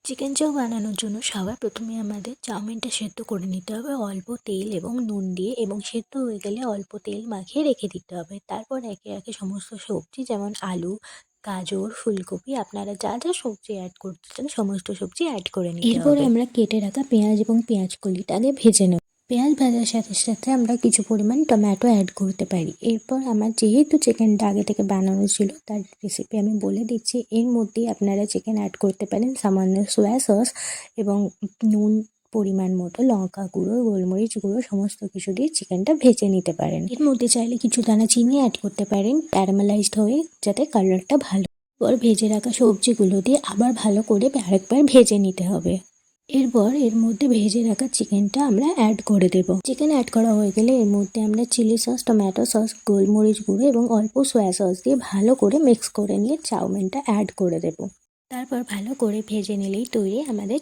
Chicken chow বানানোর জন্য সবার প্রথমে আমাদের চাউমিনটা সেদ্ধ করে নিতে হবে অল্প তেল এবং নুন দিয়ে, এবং সেদ্ধ হয়ে গেলে অল্প তেল মাখিয়ে রেখে দিতে হবে। তারপর একে একে সমস্ত সবজি যেমন আলু, গাজর, ফুলকপি, আপনারা যা যা সবজি অ্যাড করতে চান সমস্ত সবজি অ্যাড করে নিতে হবে। এরপরে আমরা কেটে রাখা পেঁয়াজ এবং পেঁয়াজ কলিটা আগে ভেজে নেব। পেঁয়াজ ভাজার সাথে সাথে আমরা কিছু পরিমাণ টমেটো অ্যাড করতে পারি। এরপর আমার যেহেতু চিকেনটা আগে থেকে বানানো ছিল তার রেসিপি আমি বলে দিচ্ছি। এর মধ্যেই আপনারা চিকেন অ্যাড করতে পারেন সামান্য সোয়া সস এবং নুন পরিমাণ মতো, লঙ্কা গুঁড়ো, গোলমরিচ গুঁড়ো সমস্ত কিছু দিয়ে চিকেনটা ভেজে নিতে পারেন। এর মধ্যে চাইলে কিছু দানা চিনি অ্যাড করতে পারেন ক্যারামেলাইজড হয়ে, যাতে কালারটা ভালো। এরপর ভেজে রাখা সবজিগুলো দিয়ে আবার ভালো করে আরেকবার ভেজে নিতে হবে। এরপর এর মধ্যে ভেজে রাখা চিকেনটা আমরা অ্যাড করে দেব। চিকেন অ্যাড করা হয়ে গেলে এর মধ্যে আমরা চিলি সস, টমেটো সস, গোলমরিচ গুঁড়ো এবং অল্প সয়া সস দিয়ে ভালো করে মিক্স করে নিয়ে চাউমিনটা অ্যাড করে দেব। তারপর ভালো করে ভেজে নিলেই তৈরি আমাদের